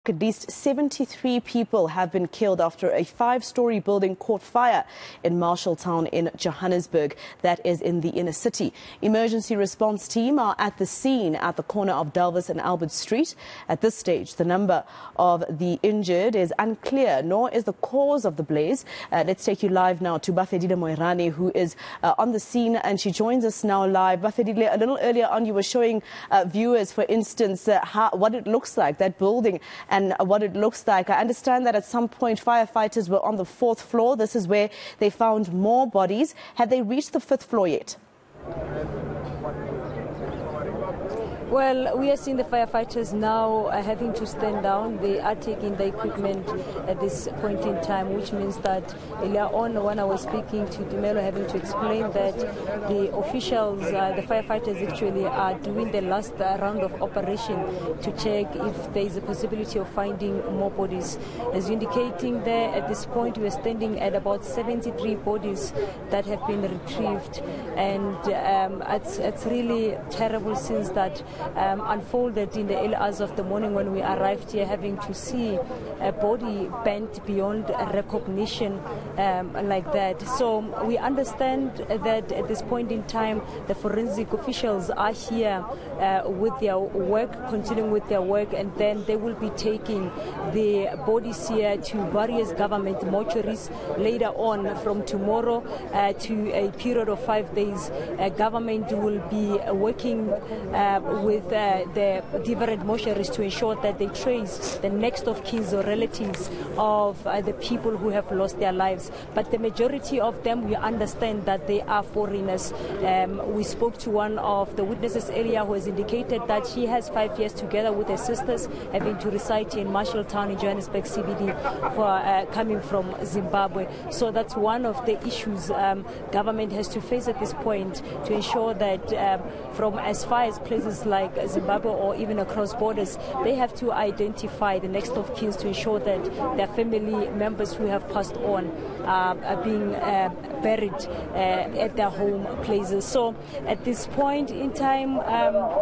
At least 73 people have been killed after a 5-story building caught fire in Marshalltown in Johannesburg, that is in the inner city. Emergency response team are at the scene at the corner of Dalvis and Albert Street. At this stage, the number of the injured is unclear, nor is the cause of the blaze. Let's take you live now to Bafedile Moerane, who is on the scene, and she joins us now live. Bafedile, a little earlier on you were showing viewers, for instance, what it looks like, that building, and what it looks like. I understand that at some point firefighters were on the 4th floor. This is where they found more bodies. Have they reached the 5th floor yet? Well, we are seeing the firefighters now having to stand down. They are taking the equipment at this point in time, which means that earlier on when I was speaking to Dumelo, having to explain that the officials, the firefighters actually are doing the last round of operation to check if there is a possibility of finding more bodies. As you're indicating there, at this point we are standing at about 73 bodies that have been retrieved, and it's really terrible since that unfolded in the early hours of the morning when we arrived here, having to see a body bent beyond recognition like that. So we understand that at this point in time the forensic officials are here with their work, continuing with their work, and then they will be taking the bodies here to various government mortuaries later on. From tomorrow to a period of 5 days, government will be working with the different mortuaries to ensure that they trace the next of kin or relatives of the people who have lost their lives. But the majority of them, we understand that they are foreigners. We spoke to one of the witnesses earlier who has indicated that she has 5 years together with her sisters, having to reside in Marshalltown in Joburg CBD for coming from Zimbabwe. So that's one of the issues government has to face at this point, to ensure that from as far as places like Zimbabwe or even across borders, they have to identify the next of kin to ensure that their family members who have passed on are being buried at their home places. So at this point in time,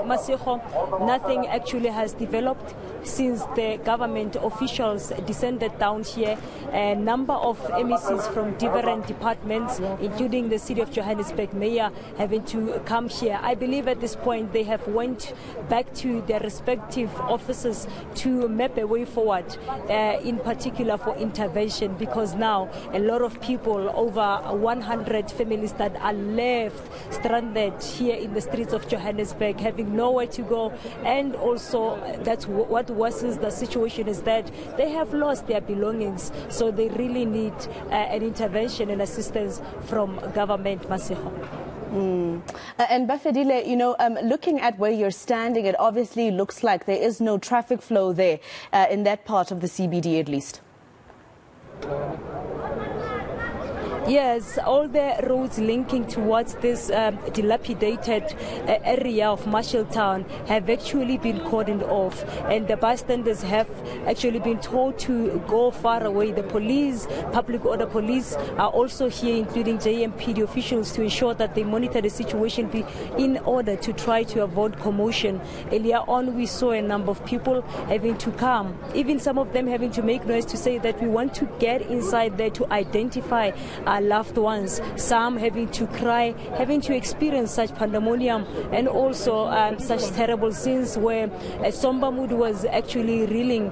Masiho, nothing actually has developed since the government officials descended down here. A number of MECs from different departments, including the City of Johannesburg Mayor, having to come here. I believe at this point they have went back to their respective offices to map a way forward, in particular for intervention, because now a lot of people, over 100 families that are left stranded here in the streets of Johannesburg, having nowhere to go, and also that's what worsens the situation is that they have lost their belongings, so they really need an intervention and assistance from government, Masiho. And Bafedile, you know, looking at where you're standing, it obviously looks like there is no traffic flow there in that part of the CBD at least. Yes, all the roads linking towards this dilapidated area of Marshalltown have actually been cordoned off, and the bystanders have actually been told to go far away. The police, public order police, are also here, including JMPD officials, to ensure that they monitor the situation in order to try to avoid commotion. Earlier on, we saw a number of people having to come, even some of them having to make noise to say that we want to get inside there to identify our loved ones, some having to cry, having to experience such pandemonium, and also such terrible scenes where a somber mood was actually reeling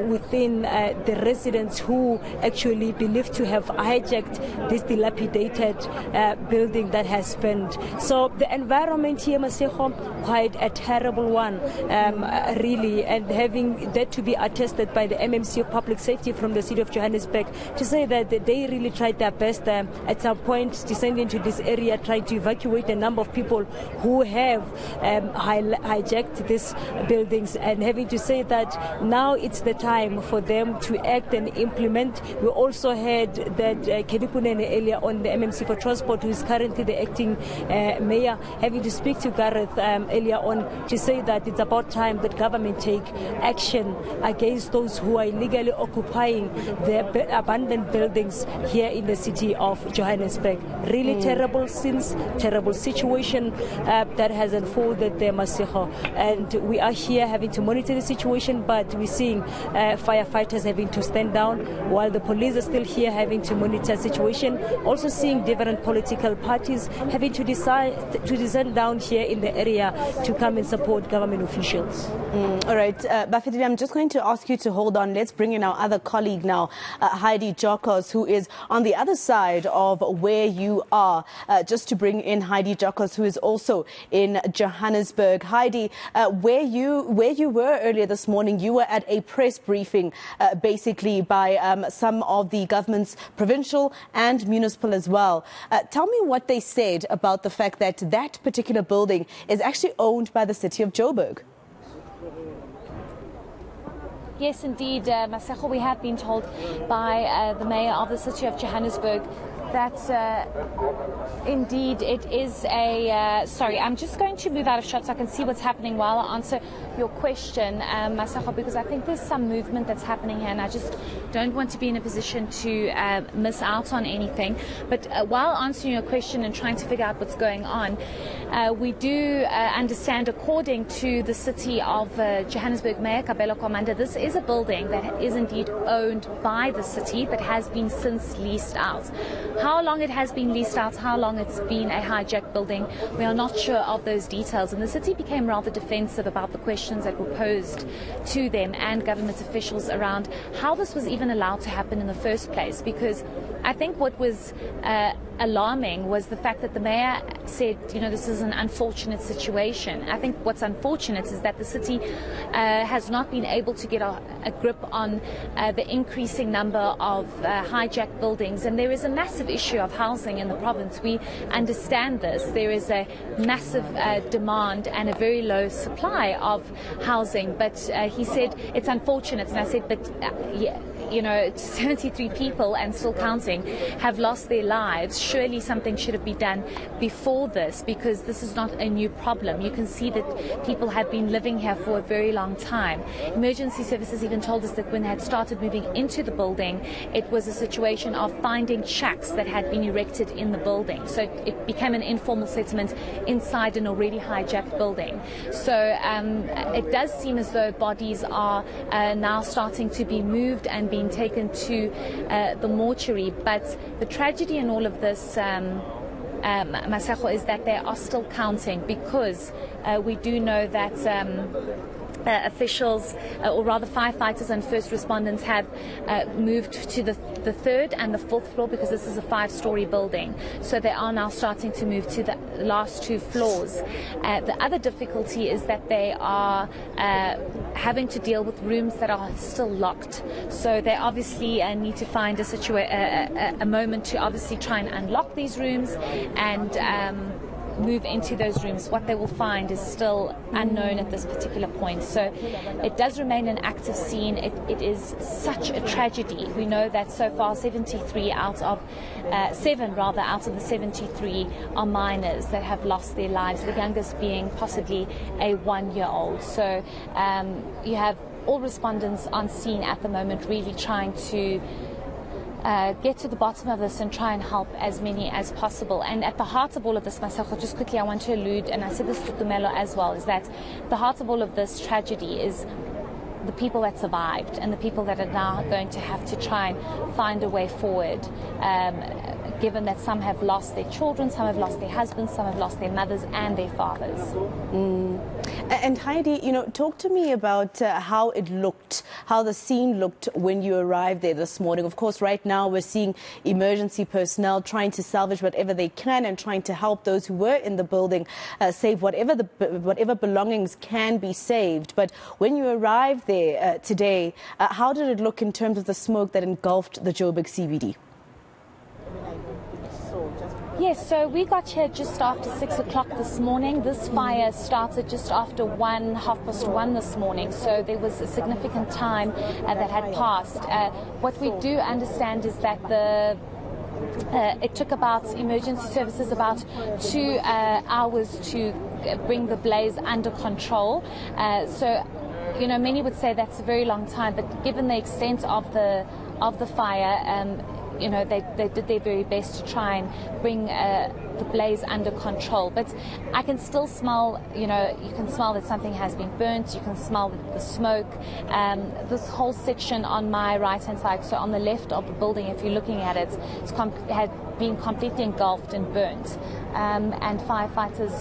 within the residents who actually believed to have hijacked this dilapidated building that has burned. So the environment here, Masejo, quite a terrible one, really, and having that to be attested by the MMC of Public Safety from the City of Johannesburg to say that they really tried their best at some point descending to this area, trying to evacuate a number of people who have hijacked these buildings, and having to say that now it's the time for them to act and implement. We also heard that Kedikunene earlier on, the MMC for Transport, who is currently the acting mayor, having to speak to Gareth earlier on to say that it's about time that government take action against those who are illegally occupying the abandoned buildings here in the city city of Johannesburg. Really terrible scenes, terrible situation that has unfolded there, Masego. And we are here having to monitor the situation, but we're seeing firefighters having to stand down while the police are still here having to monitor the situation. Also seeing different political parties having to decide to descend down here in the area to come and support government officials. All right, Bafedile, I'm just going to ask you to hold on. Let's bring in our other colleague now, Heidi Giokos, who is on the other side of where you are. Just to bring in Heidi Giokos, who is also in Johannesburg. Heidi, where you were earlier this morning, you were at a press briefing, basically by some of the governments, provincial and municipal as well. Tell me what they said about the fact that that particular building is actually owned by the city of Joburg. Yes, indeed, Masego, we have been told by the mayor of the city of Johannesburg that indeed it is a... sorry, I'm just going to move out of shot so I can see what's happening while I answer your question, Masego, because I think there's some movement that's happening here and I just don't want to be in a position to miss out on anything. But while answering your question and trying to figure out what's going on, we do understand, according to the city of Johannesburg Mayor Kabelo Kwamanda, this is a building that is indeed owned by the city but has been since leased out. How long it has been leased out, how long it's been a hijacked building, we are not sure of those details. And the city became rather defensive about the questions that were posed to them and government officials around how this was even allowed to happen in the first place. Because I think what was alarming was the fact that the mayor said, you know, this is an unfortunate situation. I think what's unfortunate is that the city has not been able to get a grip on the increasing number of hijacked buildings. And there is a massive issue of housing in the province. We understand this. There is a massive demand and a very low supply of housing. But he said it's unfortunate. And I said, but yeah, you know, 73 people and still counting have lost their lives. Surely something should have been done before this, because this is not a new problem. You can see that people have been living here for a very long time. Emergency services even told us that when they had started moving into the building, it was a situation of finding shacks that had been erected in the building. So it became an informal settlement inside an already hijacked building. So it does seem as though bodies are now starting to be moved and being taken to the mortuary. But the tragedy in all of this, Masego, is that they are still counting, because we do know that officials, or rather firefighters and first responders, have moved to the third and the fourth floor, because this is a 5-story building. So they are now starting to move to the last 2 floors. The other difficulty is that they are having to deal with rooms that are still locked. So they obviously need to find a moment to obviously try and unlock these rooms and move into those rooms. What they will find is still unknown at this particular point. So it does remain an active scene. It is such a tragedy. We know that so far 7 out of the 73 are minors that have lost their lives, the youngest being possibly a 1-year-old. So you have all respondents on scene at the moment really trying to get to the bottom of this and try and help as many as possible. And at the heart of all of this, Masego, just quickly I want to allude, and I said this to Tumelo as well, is that the heart of all of this tragedy is the people that survived and the people that are now going to have to try and find a way forward, given that some have lost their children, some have lost their husbands, some have lost their mothers and their fathers. And Heidi, you know, talk to me about how it looked, how the scene looked when you arrived there this morning. Of course, right now we're seeing emergency personnel trying to salvage whatever they can and trying to help those who were in the building save whatever belongings can be saved. But when you arrived there today, how did it look in terms of the smoke that engulfed the Joburg CBD? Yes, so we got here just after 6 o'clock this morning. This fire started just after 1:30 this morning, so there was a significant time that had passed. What we do understand is that it took about emergency services about 2 hours to bring the blaze under control. So, you know, many would say that's a very long time, but given the extent of the fire, you know, they did their very best to try and bring the blaze under control. But I can still smell, you know, you can smell that something has been burnt, you can smell the smoke. This whole section on my right-hand side, so on the left of the building, if you're looking at it, had been completely engulfed and burnt. And firefighters,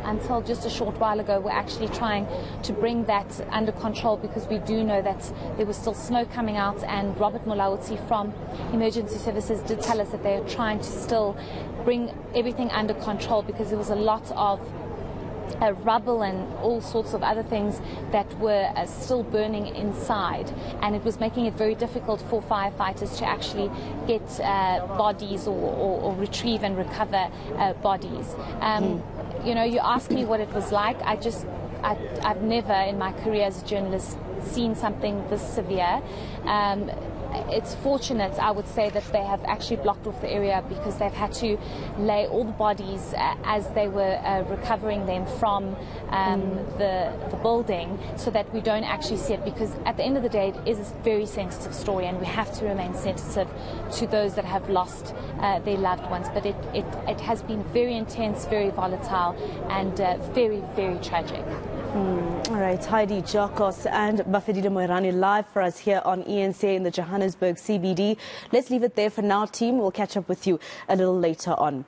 until just a short while ago, were actually trying to bring that under control, because we do know that there was still smoke coming out, and Robert Mulauti from Emergency Services did tell us that they are trying to still bring everything under control, because there was a lot of rubble and all sorts of other things that were still burning inside, and it was making it very difficult for firefighters to actually get bodies or retrieve and recover bodies. You know, you asked me what it was like. I've never in my career as a journalist seen something this severe. It's fortunate, I would say, that they have actually blocked off the area, because they've had to lay all the bodies as they were recovering them from the building, so that we don't actually see it, because at the end of the day it is a very sensitive story, and we have to remain sensitive to those that have lost their loved ones. But it has been very intense, very volatile, and very, very tragic. All right, Heidi, Giokos and Bafedile Moerane live for us here on eNCA in the Johannesburg CBD. Let's leave it there for now, team. We'll catch up with you a little later on.